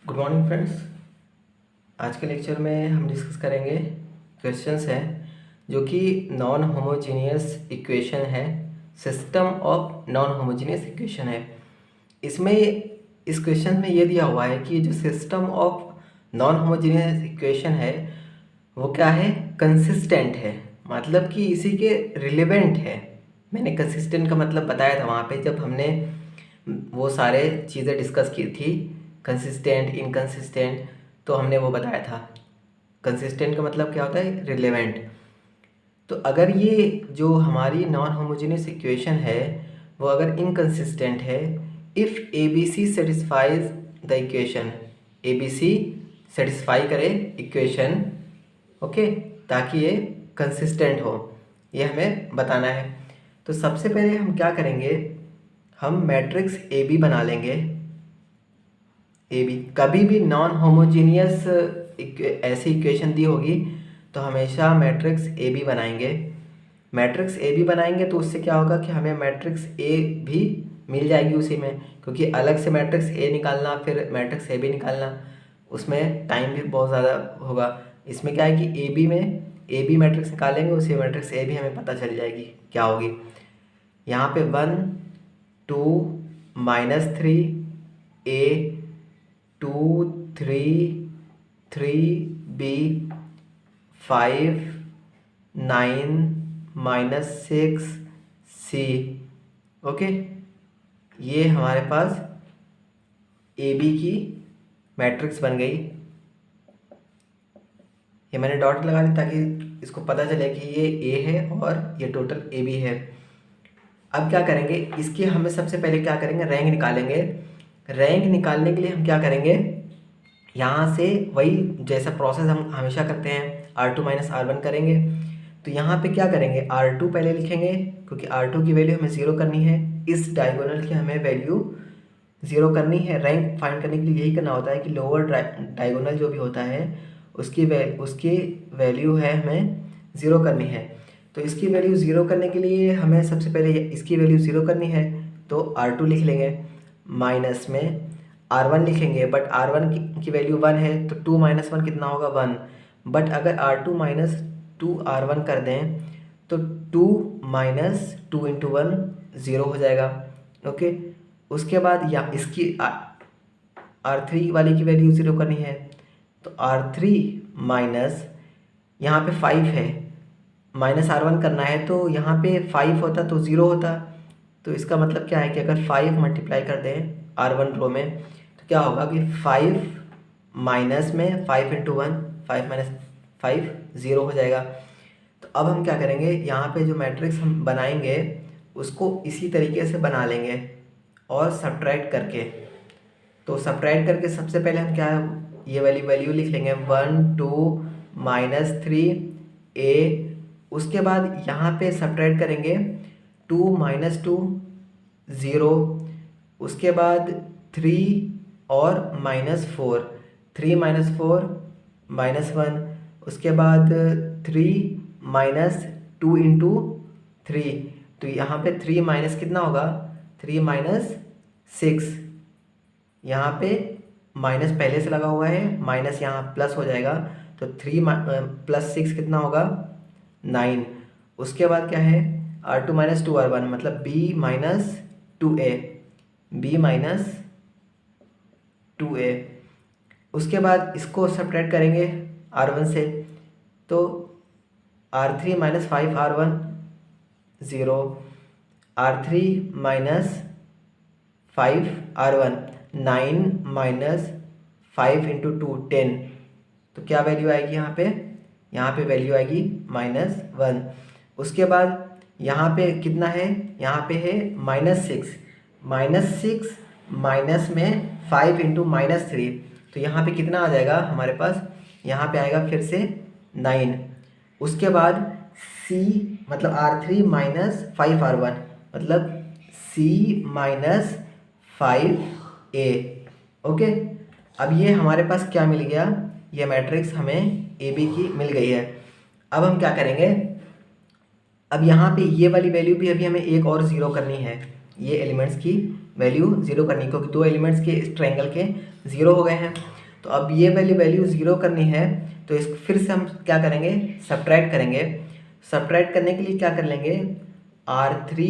Good morning friends. आज के lecture में हम डिस्कस करेंगे क्वेश्चंस हैं जो कि नॉन होमोजीनियस इक्वेशन है, system of non homogeneous equation है। इसमें इस क्वेश्चन में ये दिया हुआ है कि जो system of non homogeneous equation है वो क्या है, कंसिस्टेंट है, मतलब कि इसी के रिलेवेंट है। मैंने कंसिस्टेंट का मतलब बताया था वहाँ पे जब हमने वो सारे चीज़ें डिस्कस की थी, कंसिस्टेंट इनकंसिस्टेंट, तो हमने वो बताया था। कंसिस्टेंट का मतलब क्या होता है, रिलेवेंट। तो अगर ये जो हमारी नॉन होमोजेनियस इक्वेशन है वो अगर इनकंसिस्टेंट है, if A B C satisfies the equation, A B C satisfy करे इक्वेशन, ओके, ताकि ये कंसिस्टेंट हो, ये हमें बताना है। तो सबसे पहले हम क्या करेंगे, हम मैट्रिक्स ए बी बना लेंगे। ए बी कभी भी नॉन होमोजीनियस ऐसी इक्वेशन दी होगी तो हमेशा मैट्रिक्स ए बी बनाएंगे। मैट्रिक्स ए बी बनाएंगे तो उससे क्या होगा कि हमें मैट्रिक्स ए भी मिल जाएगी उसी में, क्योंकि अलग से मैट्रिक्स ए निकालना फिर मैट्रिक्स ए बी निकालना उसमें टाइम भी बहुत ज़्यादा होगा। इसमें क्या है कि ए बी में ए बी मैट्रिक्स निकालेंगे, उसी मैट्रिक्स ए भी हमें पता चल जाएगी क्या होगी। यहाँ पे 1 2 -3 ए 2 3 3 बी 5 9 -6 सी। ओके, ये हमारे पास ए बी की मैट्रिक्स बन गई। ये मैंने डॉट लगा दी ताकि इसको पता चले कि ये ए है और ये टोटल ए बी है। अब क्या करेंगे, इसकी हमें सबसे पहले क्या करेंगे, रैंक निकालेंगे। रैंक निकालने के लिए हम क्या करेंगे, यहाँ से वही जैसा प्रोसेस हम हमेशा करते हैं, R2 - R1 करेंगे। तो यहाँ पे क्या करेंगे, R2 पहले लिखेंगे क्योंकि R2 की वैल्यू हमें 0 करनी है, इस डायगोनल की हमें वैल्यू 0 करनी है। रैंक फाइंड करने के लिए यही करना होता है कि लोअर डायगोनल जो भी होता है उसकी वैल्यू है हमें 0 करनी है। तो इसकी वैल्यू 0 करने के लिए हमें सबसे पहले इसकी वैल्यू 0 करनी है, तो R2 लिख लेंगे, माइनस में R1 लिखेंगे, बट R1 की वैल्यू 1 है तो 2 - 1 कितना होगा, 1। बट अगर R2 - 2 R1 कर दें तो 2 - 2 × 1 0 हो जाएगा। ओके, उसके बाद या इसकी R3 वाली की वैल्यू 0 करनी है, तो R3 माइनस यहाँ पे 5 है, -R1 करना है तो यहाँ पे 5 होता तो 0 होता। तो इसका मतलब क्या है कि अगर 5 मल्टीप्लाई कर दें R1 रो में तो क्या होगा कि 5 माइनस में 5 × 1, 5 - 5 0 हो जाएगा। तो अब हम क्या करेंगे, यहाँ पे जो मैट्रिक्स हम बनाएंगे उसको इसी तरीके से बना लेंगे और सब्ट्रैक्ट करके। तो सब्ट्रैक्ट करके सबसे पहले हम क्या, ये वाली वैल्यू लिख लेंगे, 1 2 -3 ए। उसके बाद यहाँ पे सब्ट्रैक्ट करेंगे 2 - 2 0, उसके बाद 3 और -4, 3 - 4 -1, उसके बाद 3 - 2 × 3, तो यहाँ पे 3 माइनस कितना होगा, 3 - 6, यहाँ पे माइनस पहले से लगा हुआ है, माइनस यहाँ प्लस हो जाएगा, तो 3 + 6 कितना होगा, 9। उसके बाद क्या है, R2 - 2 R1 मतलब B - 2A, B - 2A। उसके बाद इसको सब्ट्रैक्ट करेंगे R1 से, तो R3 - 5 R1 0, R3 - 5 R1 9 - 5 × 2 10, तो क्या वैल्यू आएगी यहाँ पे वैल्यू आएगी -1। उसके बाद यहाँ पे कितना है, यहाँ पे है -6, -6 माइनस में 5 × -3, तो यहाँ पे कितना आ जाएगा हमारे पास, यहाँ पे आएगा फिर से 9। उसके बाद C मतलब R3 - 5 R1 मतलब C - 5A। ओके, अब ये हमारे पास क्या मिल गया, ये मैट्रिक्स हमें ए बी की मिल गई है। अब हम क्या करेंगे, अब यहाँ पे ये वाली वैल्यू भी अभी हमें एक और 0 करनी है, ये एलिमेंट्स की वैल्यू 0 करनी, क्योंकि दो एलिमेंट्स के इस ट्रायंगल के ज़ीरो हो गए हैं। तो अब ये वैल्यू ज़ीरो करनी है, तो इस फिर से हम क्या करेंगे, सब्ट्रैक्ट करेंगे। सब्ट्रैक्ट करने के लिए क्या कर लेंगे, R3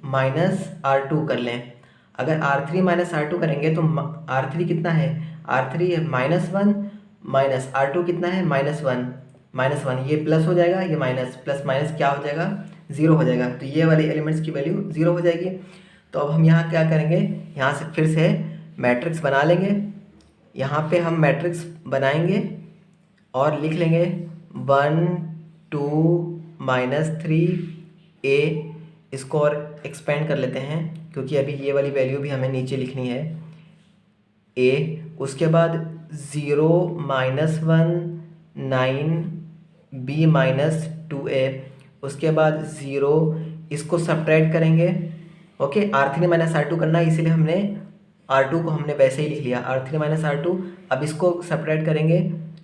माइनस R2 कर लें। अगर R3 माइनस R2 करेंगे तो R3 कितना है, R3 है -1 माइनस R2 कितना है -1, ये प्लस हो जाएगा, ये माइनस प्लस माइनस क्या हो जाएगा, ज़ीरो हो जाएगा। तो ये वाले एलिमेंट्स की वैल्यू ज़ीरो हो जाएगी। तो अब हम यहाँ क्या करेंगे, यहाँ से फिर से मैट्रिक्स बना लेंगे। यहाँ पे हम मैट्रिक्स बनाएंगे और लिख लेंगे 1 2 -3 A। इसको और एक्सपेंड कर लेते हैं क्योंकि अभी ये वाली वैल्यू भी हमें नीचे लिखनी है A। उसके बाद 0 -1 9 B -2A। उसके बाद 0, इसको सब्ट्रैक्ट करेंगे। ओके, R3 माइनस R2 करना है, इसीलिए हमने R2 को हमने वैसे ही लिख लिया, R3 माइनस R2। अब इसको सब्ट्रैक्ट करेंगे,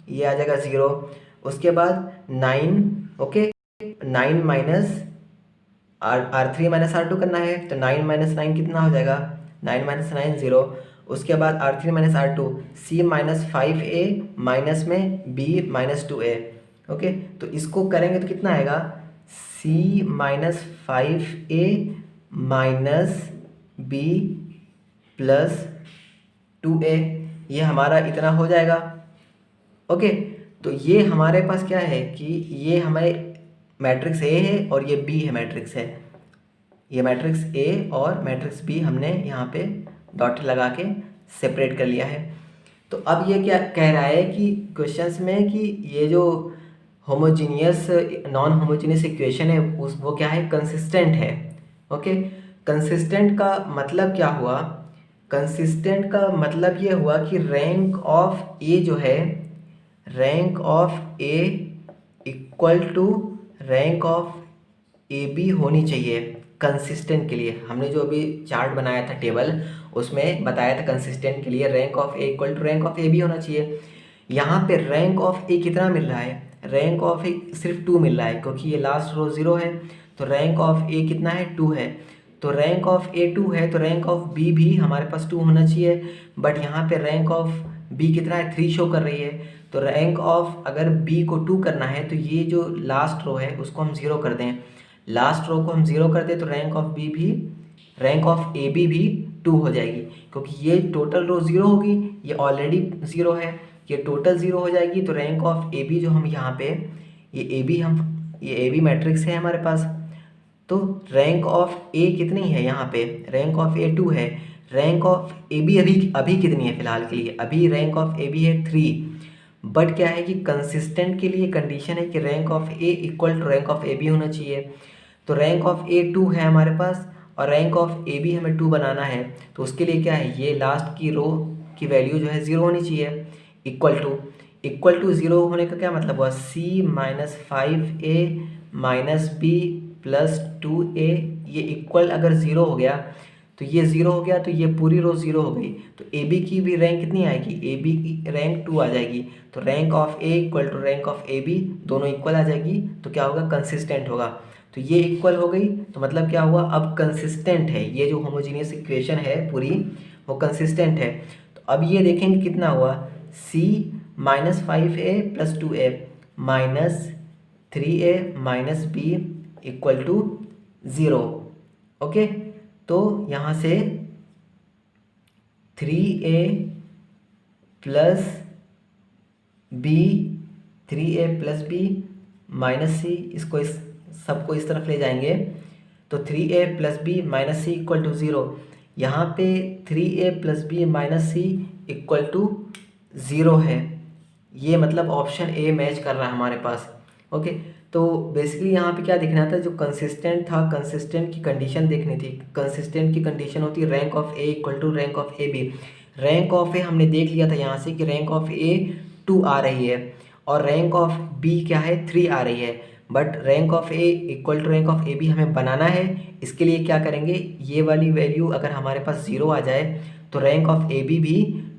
ये आ जाएगा 0। उसके बाद 9, okay, 9 minus R3 minus R2 करना है, तो 9 माइनस 9 कितना हो जाएगा, 9 माइनस 9 0। उसके बाद R3 minus R2 C minus 5A minus में B -2A। ओके, तो इसको करेंगे तो कितना आएगा, C minus 5A minus B plus 2A। ये हमारा इतना हो जाएगा। ओके, तो ये हमारे पास क्या है कि ये हमारे मैट्रिक्स A है और ये B है मैट्रिक्स है। ये मैट्रिक्स A और मैट्रिक्स B हमने यहाँ पे डॉट लगा के सेपरेट कर लिया है। तो अब ये क्या कह रहा है कि क्वेश्चंस में कि ये जो होमोजीनियस नॉन होमोजीनियस इक्वेशन है वो क्या है, कंसिस्टेंट है। ओके, कंसिस्टेंट का मतलब क्या हुआ, कंसिस्टेंट का मतलब ये हुआ कि रैंक ऑफ A जो है, rank of A equal to rank of AB होनी चाहिए कंसिस्टेंट के लिए। हमने जो अभी चार्ट बनाया था टेबल, उसमें बताया था कंसिस्टेंट के लिए rank of A equal to rank of AB होना चाहिए। यहाँ पे रैंक ऑफ A कितना मिल रहा है, रैंक ऑफ A सिर्फ 2 मिल रहा है क्योंकि ये लास्ट रो 0 है। तो रैंक ऑफ A कितना है, 2 है। तो रैंक ऑफ A 2 है, तो रैंक ऑफ B भी हमारे पास 2 होना चाहिए। बट यहाँ पे रैंक ऑफ B कितना है, 3 शो कर रही है। तो रैंक ऑफ अगर B को 2 करना है तो ये जो लास्ट रो है उसको हम 0 कर दें, लास्ट रो को हम 0 कर दें तो रैंक ऑफ B भी, रैंक ऑफ AB भी 2 हो जाएगी क्योंकि ये टोटल रो 0 होगी, ये ऑलरेडी 0 है, ये टोटल 0 हो जाएगी। तो रैंक ऑफ AB जो हम यहाँ पे ये AB मैट्रिक्स है हमारे पास। तो रैंक ऑफ A कितनी है, यहाँ पे रैंक ऑफ A 2 है, रैंक ऑफ AB अभी कितनी है फिलहाल के लिए, अभी रैंक ऑफ AB है 3। बट क्या है कि कंसिस्टेंट के लिए कंडीशन है कि rank of A equal to rank of AB होना चाहिए। तो रैंक ऑफ A 2 है हमारे पास और रैंक ऑफ AB हमें 2 बनाना है। तो उसके लिए क्या है, ये लास्ट की रो की वैल्यू जो है 0 होनी चाहिए। इक्वल टू 0 होने का क्या मतलब हुआ, C minus 5A minus B plus 2A। ये इक्वल अगर 0 हो गया तो ये 0 हो गया, तो ये पूरी रो 0 हो गई। तो AB की भी रैंक कितनी आएगी, AB की रैंक 2 आ जाएगी। तो rank of A equal to rank of AB दोनों इक्वल आ जाएगी। तो क्या होगा, कंसिस्टेंट होगा। तो ये इक्वल हो गई, तो मतलब क्या हुआ, अब कंसिस्टेंट है, ये जो होमोजीनियस इक्वेशन है पूरी वो कंसिस्टेंट है। तो अब ये देखेंगे कितना हुआ, C minus 5A plus 2A minus 3A minus B equal to 0। Okay, तो यहाँ से 3A plus B, 3A plus B minus C, इसको सबको इस तरफ ले जाएंगे तो 3A plus B minus C equal to 0। यहाँ पे 3A plus B minus C equal to 0 है। ये मतलब ऑप्शन A मैच कर रहा है हमारे पास। ओके, तो बेसिकली यहाँ पे क्या देखना था, जो कंसिस्टेंट था, कंसिस्टेंट की कंडीशन देखनी थी। कंसिस्टेंट की कंडीशन होती है rank of A equal to rank of AB। Rank of A हमने देख लिया था यहाँ से कि रैंक ऑफ A 2 आ रही है और रैंक ऑफ B क्या है, 3 आ रही है। But rank of A equal to rank of AB हमें बनाना है। इसके लिए क्या करेंगे, ये वाली वैल्यू अगर हमारे पास 0 आ जाए तो रैंक ऑफ AB भी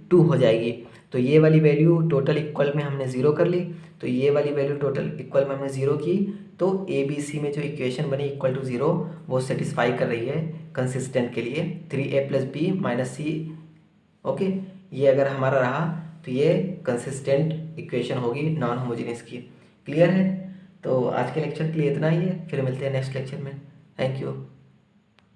2 हो जाएगी। तो ये वाली वैल्यू टोटल इक्वल में हमने 0 कर ली, तो ये वाली वैल्यू टोटल इक्वल में हमने 0 की। तो ABC में जो इक्वेशन बनी इक्वल टू 0 वो सेटिस्फाई कर रही है कंसिस्टेंट के लिए 3A plus B minus C। Okay, ये अगर हमारा रहा तो ये कंसिस्टेंट इक्वेशन होगी नॉन होमोजेनियस की। क्लियर है? तो आज के लेक्चर के लिए इतना ही है, फिर मिलते हैं नेक्स्ट लेक्चर में। Thank you.